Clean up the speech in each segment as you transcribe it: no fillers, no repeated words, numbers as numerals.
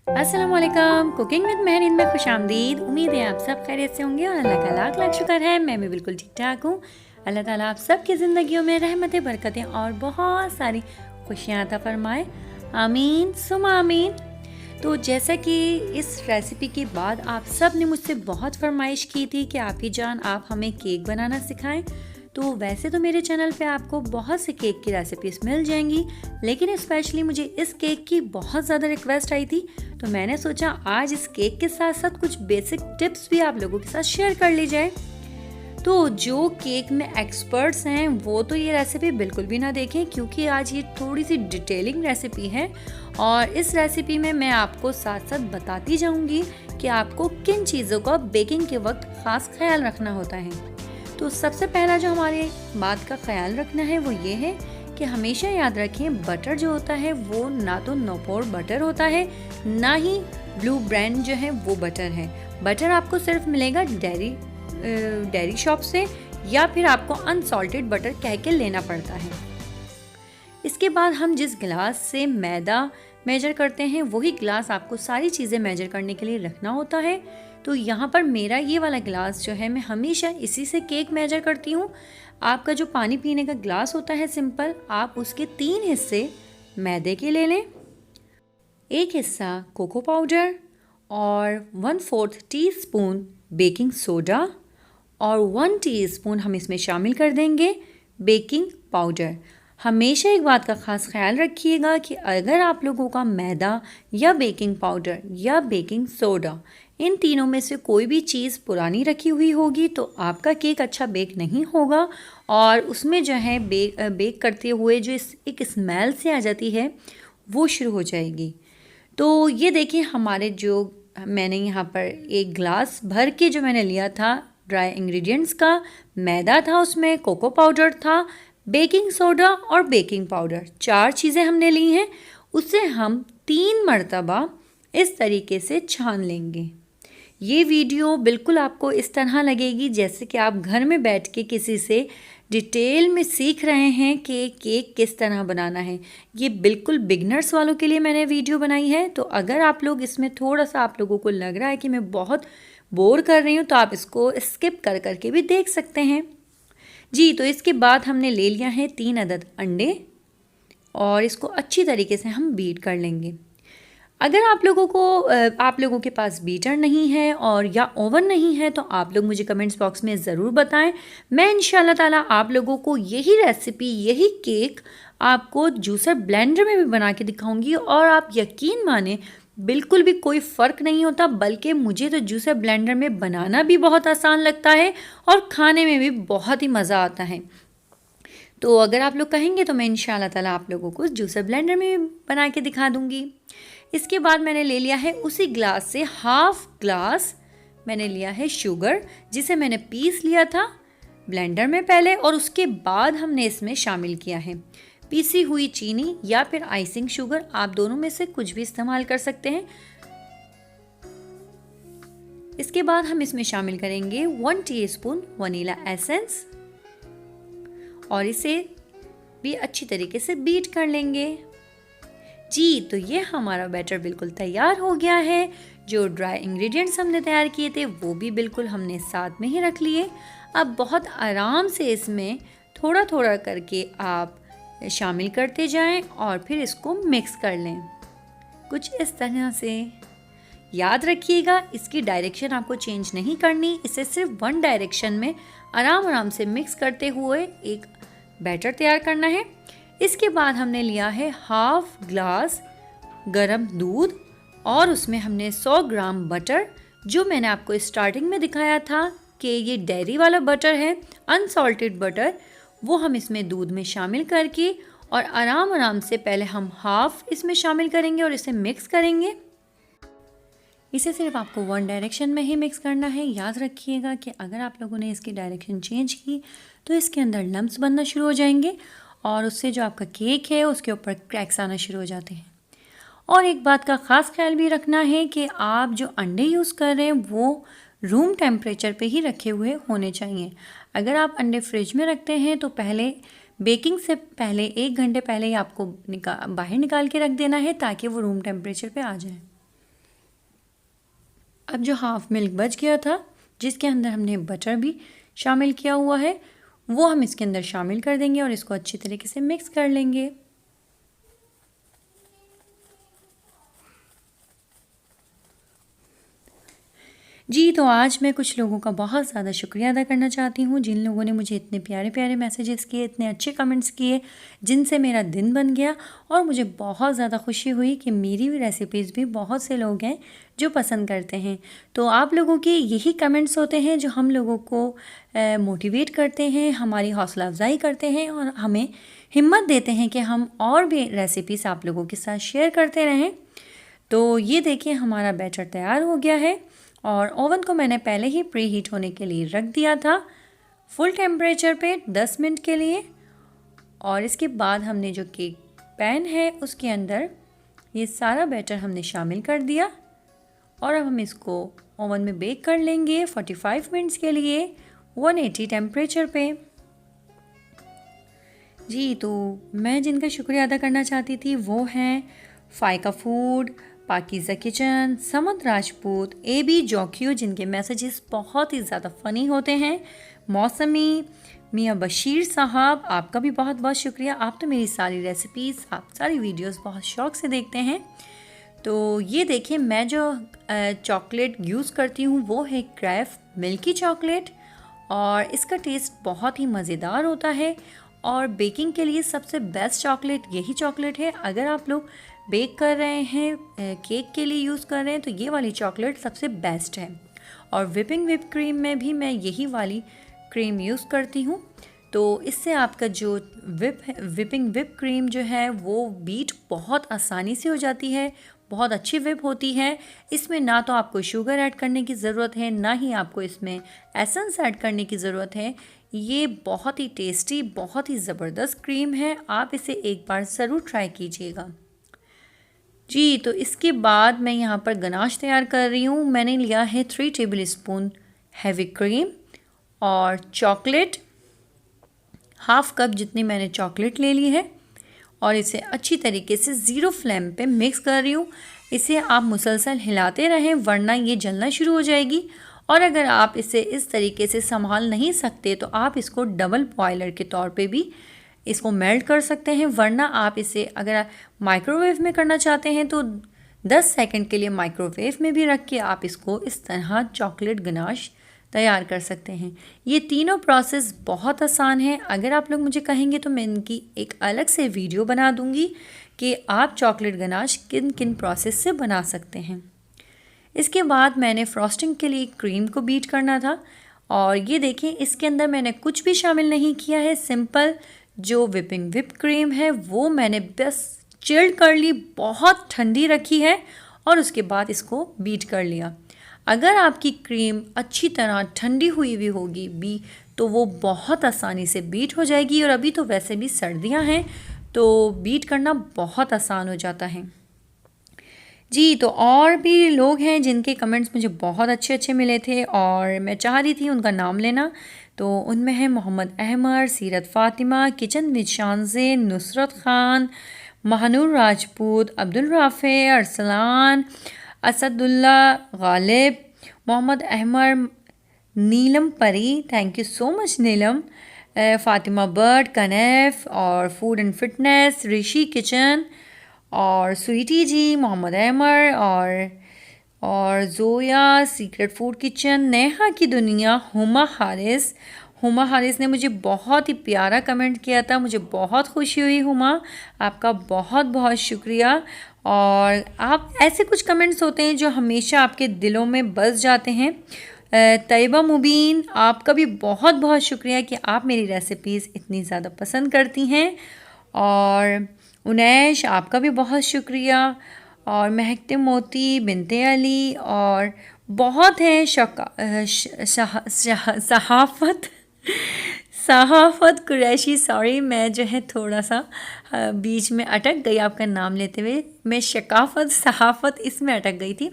अस्सलाम वालेकुम। Cooking with Mehreen में खुशामदीद। उम्मीद है आप सब खैरियत से होंगे और अल्लाह का लाख लाख शुक्र है मैं भी बिल्कुल ठीक ठाक हूँ। अल्लाह ताला आप सब की ज़िंदगियों में रहमतें, बरकतें और बहुत सारी खुशियाँ अता फरमाए। आमीन सुमा आमीन। तो जैसा कि इस रेसिपी के बाद आप सब ने मुझसे बहुत फरमाइश की थी कि आफी जान आप हमें केक बनाना सिखाएं। तो वैसे तो मेरे चैनल पे आपको बहुत से केक की रेसिपीज़ मिल जाएंगी, लेकिन स्पेशली मुझे इस केक की बहुत ज़्यादा रिक्वेस्ट आई थी, तो मैंने सोचा आज इस केक के साथ साथ कुछ बेसिक टिप्स भी आप लोगों के साथ शेयर कर ली जाए। तो जो केक में एक्सपर्ट्स हैं वो तो ये रेसिपी बिल्कुल भी ना देखें, क्योंकि आज ये थोड़ी सी डिटेलिंग रेसिपी है और इस रेसिपी में मैं आपको साथ साथ बताती जाऊंगी कि आपको किन चीज़ों का बेकिंग के वक्त ख़ास ख्याल रखना होता है। तो सबसे पहला जो हमारे बात का ख्याल रखना है वो ये है कि हमेशा याद रखें बटर जो होता है वो ना तो नौपोर बटर होता है, ना ही ब्लू ब्रांड जो है वो बटर है। बटर आपको सिर्फ मिलेगा डेयरी शॉप से, या फिर आपको अनसॉल्टेड बटर कह के लेना पड़ता है। इसके बाद हम जिस गिलास से मैदा मेजर करते हैं वही गिलास आपको सारी चीज़ें मेजर करने के लिए रखना होता है। तो यहाँ पर मेरा ये वाला गिलास जो है मैं हमेशा इसी से केक मेजर करती हूँ। आपका जो पानी पीने का गिलास होता है सिंपल, आप उसके 3 हिस्से मैदे के ले लें, 1 हिस्सा कोको पाउडर और 1/4 टीस्पून बेकिंग सोडा और 1 टीस्पून हम इसमें शामिल कर देंगे बेकिंग पाउडर। हमेशा एक बात का ख़ास ख्याल रखिएगा कि अगर आप लोगों का मैदा या बेकिंग पाउडर या बेकिंग सोडा इन तीनों में से कोई भी चीज़ पुरानी रखी हुई होगी तो आपका केक अच्छा बेक नहीं होगा और उसमें जो है बेक करते हुए जो एक स्मेल से आ जाती है वो शुरू हो जाएगी। तो ये देखिए हमारे जो मैंने यहाँ पर एक ग्लास भर के जो मैंने लिया था ड्राई इंग्रेडिएंट्स का, मैदा था, उसमें कोको पाउडर था, बेकिंग सोडा और बेकिंग पाउडर, 4 चीज़ें हमने ली हैं। उसे हम 3 मरतबा इस तरीके से छान लेंगे। ये वीडियो बिल्कुल आपको इस तरह लगेगी जैसे कि आप घर में बैठ के किसी से डिटेल में सीख रहे हैं कि केक किस तरह बनाना है। ये बिल्कुल बिगनर्स वालों के लिए मैंने वीडियो बनाई है। तो अगर आप लोग इसमें थोड़ा सा आप लोगों को लग रहा है कि मैं बहुत बोर कर रही हूँ तो आप इसको स्किप कर करके भी देख सकते हैं जी। तो इसके बाद हमने ले लिया है 3 अदद अंडे और इसको अच्छी तरीके से हम बीट कर लेंगे। अगर आप लोगों के पास बीटर नहीं है और या ओवन नहीं है तो आप लोग मुझे कमेंट्स बॉक्स में ज़रूर बताएं। मैं इंशाल्लाह ताला आप लोगों को यही रेसिपी, यही केक आपको जूसर ब्लेंडर में भी बना के दिखाऊंगी और आप यकीन माने बिल्कुल भी कोई फ़र्क नहीं होता, बल्कि मुझे तो जूसर ब्लेंडर में बनाना भी बहुत आसान लगता है और खाने में भी बहुत ही मज़ा आता है। तो अगर आप लोग कहेंगे तो मैं इंशाल्लाह ताला आप लोगों को जूसर ब्लेंडर में बना के दिखा दूंगी। इसके बाद मैंने ले लिया है उसी ग्लास से हाफ ग्लास मैंने लिया है शुगर, जिसे मैंने पीस लिया था ब्लेंडर में पहले और उसके बाद हमने इसमें शामिल किया है पीसी हुई चीनी या फिर आइसिंग शुगर, आप दोनों में से कुछ भी इस्तेमाल कर सकते हैं। इसके बाद हम इसमें शामिल करेंगे 1 टीस्पून वनीला एसेंस और इसे भी अच्छी तरीके से बीट कर लेंगे जी। तो ये हमारा बैटर बिल्कुल तैयार हो गया है। जो ड्राई इंग्रेडिएंट्स हमने तैयार किए थे वो भी बिल्कुल हमने साथ में ही रख लिए। अब बहुत आराम से इसमें थोड़ा थोड़ा करके आप शामिल करते जाएं और फिर इसको मिक्स कर लें कुछ इस तरह से। याद रखिएगा इसकी डायरेक्शन आपको चेंज नहीं करनी, इसे सिर्फ 1 डायरेक्शन में आराम आराम से मिक्स करते हुए एक बैटर तैयार करना है। इसके बाद हमने लिया है हाफ ग्लास गरम दूध और उसमें हमने 100 ग्राम बटर, जो मैंने आपको स्टार्टिंग में दिखाया था कि ये डेयरी वाला बटर है, अनसॉल्टेड बटर, वो हम इसमें दूध में शामिल करके और आराम आराम से पहले हम हाफ इसमें शामिल करेंगे और इसे मिक्स करेंगे। इसे सिर्फ आपको 1 डायरेक्शन में ही मिक्स करना है। याद रखिएगा कि अगर आप लोगों ने इसकी डायरेक्शन चेंज की तो इसके अंदर लम्प्स बनना शुरू हो जाएंगे और उससे जो आपका केक है उसके ऊपर क्रैक्स आना शुरू हो जाते हैं। और एक बात का ख़ास ख्याल भी रखना है कि आप जो अंडे यूज़ कर रहे हैं वो रूम टेम्परेचर पे ही रखे हुए होने चाहिए। अगर आप अंडे फ्रिज में रखते हैं तो पहले बेकिंग से पहले 1 घंटे पहले ही आपको बाहर निकाल के रख देना है ताकि वो रूम टेम्परेचर पे आ जाए। अब जो हाफ मिल्क बच गया था, जिसके अंदर हमने बटर भी शामिल किया हुआ है, वो हम इसके अंदर शामिल कर देंगे और इसको अच्छी तरीके से मिक्स कर लेंगे। जी, तो आज मैं कुछ लोगों का बहुत ज़्यादा शुक्रिया अदा करना चाहती हूँ, जिन लोगों ने मुझे इतने प्यारे-प्यारे मैसेजेस किए, इतने अच्छे कमेंट्स किए, जिनसे मेरा दिन बन गया और मुझे बहुत ज़्यादा खुशी हुई कि मेरी भी रेसिपीज़ भी बहुत से लोग हैं जो पसंद करते हैं। तो आप लोगों के यही कमेंट्स होते हैं जो हम लोगों को मोटिवेट करते हैं, हमारी हौसला अफ़ज़ाई करते हैं और हमें हिम्मत देते हैं कि हम और भी रेसिपीज़ आप लोगों के साथ शेयर करते रहें। तो ये देखिए हमारा बैटर तैयार हो गया है और ओवन को मैंने पहले ही प्री हीट होने के लिए रख दिया था फुल टेम्परेचर पे 10 मिनट के लिए। और इसके बाद हमने जो केक पैन है उसके अंदर ये सारा बैटर हमने शामिल कर दिया और अब हम इसको ओवन में बेक कर लेंगे 45 मिनट्स के लिए 180 टेम्परेचर पे। जी, तो मैं जिनका शुक्रिया अदा करना चाहती थी वो हैं Faika food, Pakeeza kitchen, Samad Rajput, AB जॉक्यू, जिनके मैसेजेस बहुत ही ज़्यादा फ़नी होते हैं, मौसमी, मियाँ बशीर साहब, आपका भी बहुत बहुत शुक्रिया। आप तो मेरी सारी रेसिपीज़, आप सारी वीडियोस बहुत शौक़ से देखते हैं। तो ये देखिए मैं जो चॉकलेट यूज़ करती हूँ वो है क्राफ्ट मिल्की चॉकलेट और इसका टेस्ट बहुत ही मज़ेदार होता है और बेकिंग के लिए सबसे बेस्ट चॉकलेट यही चॉकलेट है। अगर आप लोग बेक कर रहे हैं, केक के लिए यूज़ कर रहे हैं, तो ये वाली चॉकलेट सबसे बेस्ट है। और विप क्रीम में भी मैं यही वाली क्रीम यूज़ करती हूँ। तो इससे आपका जो विप क्रीम जो है वो बीट बहुत आसानी से हो जाती है, बहुत अच्छी विप होती है। इसमें ना तो आपको शुगर ऐड करने की ज़रूरत है, ना ही आपको इसमें एसेंस ऐड करने की ज़रूरत है। ये बहुत ही टेस्टी, बहुत ही ज़बरदस्त क्रीम है। आप इसे एक बार ज़रूर ट्राई कीजिएगा। जी, तो इसके बाद मैं यहाँ पर गनाश तैयार कर रही हूँ। मैंने लिया है 3 टेबल स्पून हैवी क्रीम और चॉकलेट, हाफ़ कप जितनी मैंने चॉकलेट ले ली है और इसे अच्छी तरीके से ज़ीरो फ्लेम पे मिक्स कर रही हूँ। इसे आप मुसलसल हिलाते रहें वरना ये जलना शुरू हो जाएगी। और अगर आप इसे इस तरीके से संभाल नहीं सकते तो आप इसको डबल बॉयलर के तौर पे भी इसको मेल्ट कर सकते हैं, वरना आप इसे अगर माइक्रोवेव में करना चाहते हैं तो 10 सेकंड के लिए माइक्रोवेव में भी रख के आप इसको इस तरह चॉकलेट गनाश तैयार कर सकते हैं। ये तीनों प्रोसेस बहुत आसान है। अगर आप लोग मुझे कहेंगे तो मैं इनकी एक अलग से वीडियो बना दूंगी कि आप चॉकलेट गनाश किन किन प्रोसेस से बना सकते हैं। इसके बाद मैंने फ्रॉस्टिंग के लिए क्रीम को बीट करना था और ये देखें इसके अंदर मैंने कुछ भी शामिल नहीं किया है। सिंपल जो विप क्रीम है वो मैंने बस चिल्ड कर ली, बहुत ठंडी रखी है और उसके बाद इसको बीट कर लिया। अगर आपकी क्रीम अच्छी तरह ठंडी हुई भी होगी भी तो वो बहुत आसानी से बीट हो जाएगी। और अभी तो वैसे भी सर्दियां हैं तो बीट करना बहुत आसान हो जाता है। जी, तो और भी लोग हैं जिनके कमेंट्स मुझे बहुत अच्छे मिले थे और मैं चाह रही थी उनका नाम लेना। तो उनमें है Mohammad Ahmed, Seerat Fatima, kitchen with Shanze, Nusrat Khan, Mahnoor Rajput, Abdul Rafay, Arsalan, Asadullah Ghalib, Mohammad Ahmed, Neelam Pari, thank you so much Neelam, Fatima bird, कनेफ और food and fitness, Rishi kitchen और स्वीटी जी, मोहम्मद अहमद और Zoya, secret food kitchen, Neha की दुनिया, हुमा हारिस ने मुझे बहुत ही प्यारा कमेंट किया था। मुझे बहुत खुशी हुई हुमा, आपका बहुत बहुत शुक्रिया। और आप ऐसे कुछ कमेंट्स होते हैं जो हमेशा आपके दिलों में बस जाते हैं। तैयबा मुबीन, आपका भी बहुत बहुत शुक्रिया कि आप मेरी रेसिपीज़ इतनी ज़्यादा पसंद करती हैं। और उनैश, आपका भी बहुत शुक्रिया। और महकते मोती, बिनते अली और बहुत हैं सहाफ़त कुरैशी, सॉरी मैं जो है थोड़ा सा बीच में अटक गई आपका नाम लेते हुए। मैं सहाफ़त इसमें अटक गई थी।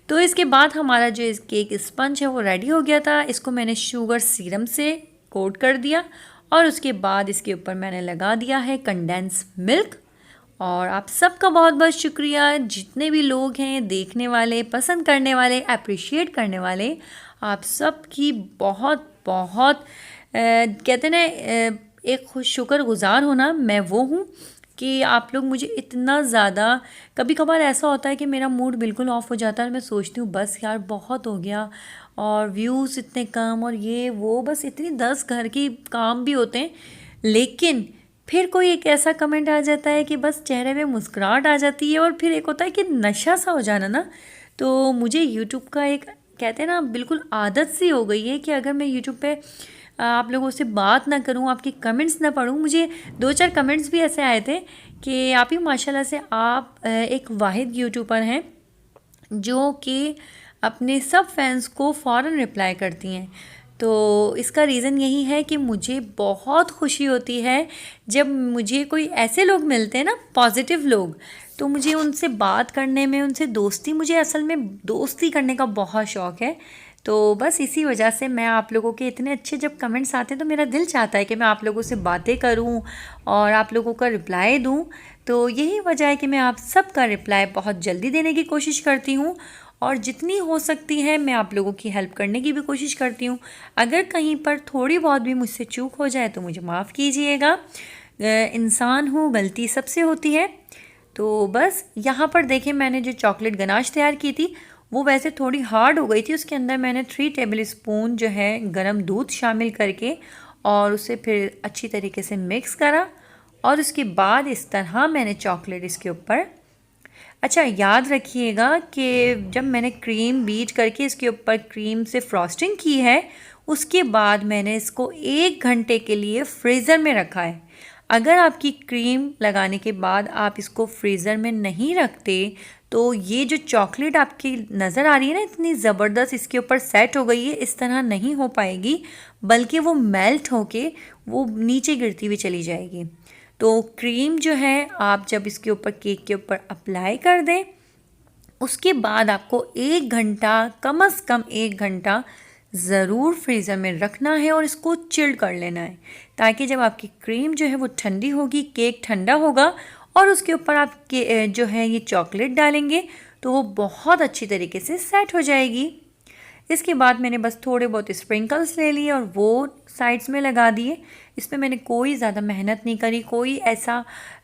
तो इसके बाद हमारा जो इस केक स्पंज है वो रेडी हो गया था। इसको मैंने शुगर सीरम से कोट कर दिया और उसके बाद इसके ऊपर मैंने लगा दिया है कंडेंस मिल्क और आप सबका बहुत बहुत शुक्रिया, जितने भी लोग हैं देखने वाले, पसंद करने वाले, अप्रिशिएट करने वाले, आप सब की बहुत बहुत कहते हैं ना एक खुश शुक्रगुज़ार होना मैं वो हूँ कि आप लोग मुझे इतना ज़्यादा। कभी कभार ऐसा होता है कि मेरा मूड बिल्कुल ऑफ हो जाता है और मैं सोचती हूँ बस यार बहुत हो गया, और व्यूज़ इतने कम और ये वो, बस इतनी 10 घर की काम भी होते हैं, लेकिन फिर कोई एक ऐसा कमेंट आ जाता है कि बस चेहरे पे मुस्कुराहट आ जाती है। और फिर एक होता है कि नशा सा हो जाना ना, तो मुझे यूट्यूब का एक कहते हैं ना बिल्कुल आदत सी हो गई है कि अगर मैं यूट्यूब पे आप लोगों से बात ना करूं, आपके कमेंट्स ना पढूं। मुझे 2-4 कमेंट्स भी ऐसे आए थे कि आप ही माशाल्लाह से आप एक वाहिद यूट्यूबर हैं जो कि अपने सब फैंस को फ़ौरन रिप्लाई करती हैं। तो इसका रीज़न यही है कि मुझे बहुत खुशी होती है जब मुझे कोई ऐसे लोग मिलते हैं ना, पॉजिटिव लोग, तो मुझे उनसे बात करने में, उनसे दोस्ती, मुझे असल में दोस्ती करने का बहुत शौक़ है। तो बस इसी वजह से मैं आप लोगों के इतने अच्छे जब कमेंट्स आते हैं तो मेरा दिल चाहता है कि मैं आप लोगों से बातें करूं और आप लोगों का रिप्लाई दूं। तो यही वजह है कि मैं आप सब का रिप्लाई बहुत जल्दी देने की कोशिश करती हूं, और जितनी हो सकती है मैं आप लोगों की हेल्प करने की भी कोशिश करती हूँ। अगर कहीं पर थोड़ी बहुत भी मुझसे चूक हो जाए तो मुझे माफ़ कीजिएगा, इंसान हूँ, गलती सबसे होती है। तो बस यहाँ पर देखें, मैंने जो चॉकलेट गनाश तैयार की थी वो वैसे थोड़ी हार्ड हो गई थी। उसके अंदर मैंने 3 टेबल स्पून जो है गरम दूध शामिल करके और उसे फिर अच्छी तरीके से मिक्स करा, और उसके बाद इस तरह मैंने चॉकलेट इसके ऊपर। अच्छा याद रखिएगा कि जब मैंने क्रीम बीट करके इसके ऊपर क्रीम से फ्रॉस्टिंग की है, उसके बाद मैंने इसको 1 घंटे के लिए फ्रीज़र में रखा है। अगर आपकी क्रीम लगाने के बाद आप इसको फ्रीज़र में नहीं रखते तो ये जो चॉकलेट आपकी नज़र आ रही है ना, इतनी ज़बरदस्त इसके ऊपर सेट हो गई है, इस तरह नहीं हो पाएगी, बल्कि वो मेल्ट होके वो नीचे गिरती हुई चली जाएगी। तो क्रीम जो है आप जब इसके ऊपर केक के ऊपर अप्लाई कर दें, उसके बाद आपको 1 घंटा, कम से कम 1 घंटा ज़रूर फ्रीज़र में रखना है और इसको चिल्ड कर लेना है, ताकि जब आपकी क्रीम जो है वो ठंडी होगी, केक ठंडा होगा और उसके ऊपर आप जो है ये चॉकलेट डालेंगे तो वो बहुत अच्छी तरीके से सेट हो जाएगी। इसके बाद मैंने बस थोड़े बहुत स्प्रिंकल्स ले लिए और वो साइड्स में लगा दिए। इसमें मैंने कोई ज़्यादा मेहनत नहीं करी, कोई ऐसा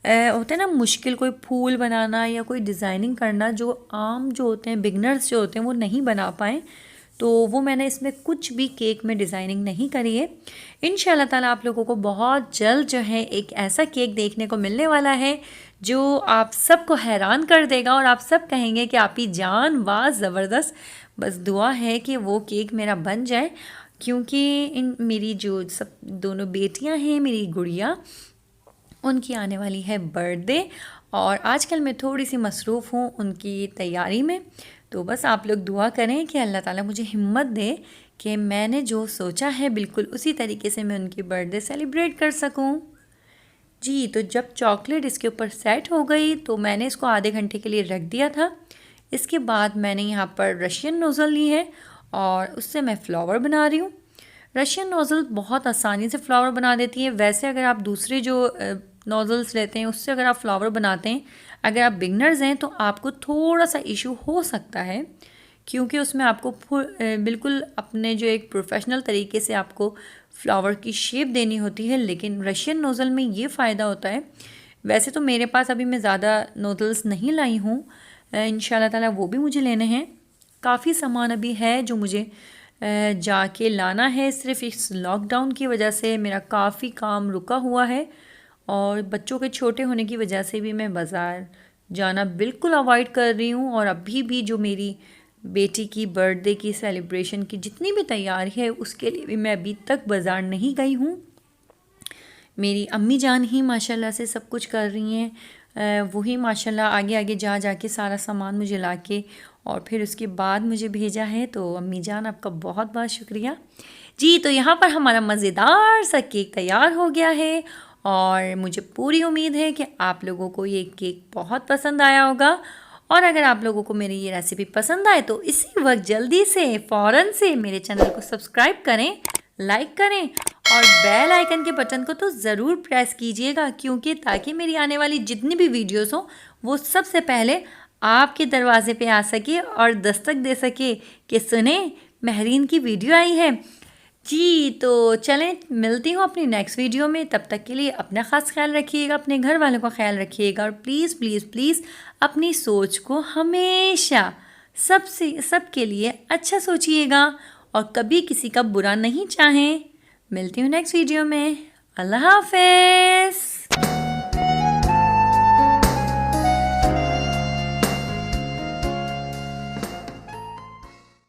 होता है ना मुश्किल कोई फूल बनाना या कोई डिज़ाइनिंग करना जो आम जो होते हैं, बिगनर्स जो होते हैं वो नहीं बना पाएँ, तो वो मैंने इसमें कुछ भी केक में डिज़ाइनिंग नहीं करी है। इंशाल्लाह ताला आप लोगों को बहुत जल्द जो है एक ऐसा केक देखने को मिलने वाला है जो आप सबको हैरान कर देगा और आप सब कहेंगे कि आप ही जान, वाह ज़बरदस्त। बस दुआ है कि वो केक मेरा बन जाए, क्योंकि इन मेरी जो सब दोनों बेटियां हैं, मेरी गुड़िया, उनकी आने वाली है बर्थडे, और आजकल मैं थोड़ी सी मसरूफ़ हूँ उनकी तैयारी में। तो बस आप लोग दुआ करें कि अल्लाह ताला मुझे हिम्मत दे कि मैंने जो सोचा है बिल्कुल उसी तरीके से मैं उनकी बर्थडे सेलिब्रेट कर सकूं। जी, तो जब चॉकलेट इसके ऊपर सेट हो गई तो मैंने इसको आधे घंटे के लिए रख दिया था। इसके बाद मैंने यहाँ पर रशियन नोज़ल ली है और उससे मैं फ़्लावर बना रही हूँ। रशियन नोज़ल बहुत आसानी से फ़्लावर बना देती है। वैसे अगर आप दूसरे जो नोज़ल्स लेते हैं उससे अगर आप फ़्लावर बनाते हैं, अगर आप बिगनर्स हैं तो आपको थोड़ा सा इशू हो सकता है, क्योंकि उसमें आपको बिल्कुल अपने जो एक प्रोफेशनल तरीके से आपको फ्लावर की शेप देनी होती है। लेकिन रशियन नोज़ल में ये फ़ायदा होता है। वैसे तो मेरे पास अभी मैं ज़्यादा नोज़ल्स नहीं लाई हूँ, इंशाल्लाह ताला वो भी मुझे लेने हैं। काफ़ी सामान अभी है जो मुझे जाके लाना है। सिर्फ इस लॉकडाउन की वजह से मेरा काफ़ी काम रुका हुआ है और बच्चों के छोटे होने की वजह से भी मैं बाज़ार जाना बिल्कुल अवॉइड कर रही हूँ। और अभी भी जो मेरी बेटी की बर्थडे की सेलिब्रेशन की जितनी भी तैयारी है उसके लिए भी मैं अभी तक बाज़ार नहीं गई हूँ। मेरी अम्मी जान ही माशाल्लाह से सब कुछ कर रही हैं। वही माशाल्लाह आगे आगे जा के सारा सामान मुझे लाके और फिर उसके बाद मुझे भेजा है। तो अम्मी जान आपका बहुत बहुत शुक्रिया जी। तो यहाँ पर हमारा मज़ेदार सा केक तैयार हो गया है और मुझे पूरी उम्मीद है कि आप लोगों को ये केक बहुत पसंद आया होगा। और अगर आप लोगों को मेरी ये रेसिपी पसंद आए तो इसी वक्त जल्दी से फ़ौरन से मेरे चैनल को सब्सक्राइब करें, लाइक करें और बेल आइकन के बटन को तो ज़रूर प्रेस कीजिएगा, क्योंकि ताकि मेरी आने वाली जितनी भी वीडियोस हो वो सबसे पहले आपके दरवाजे पे आ सके और दस्तक दे सके कि सुने महरीन की वीडियो आई है। जी तो चलें, मिलती हूँ अपनी नेक्स्ट वीडियो में। तब तक के लिए अपना ख़ास ख्याल रखिएगा, अपने घर वालों का ख्याल रखिएगा और प्लीज़ प्लीज़ प्लीज़ अपनी सोच को हमेशा सबके लिए अच्छा सोचिएगा और कभी किसी का बुरा नहीं चाहें। मिलती हूँ नेक्स्ट वीडियो में। अल्लाह हाफ़िज़।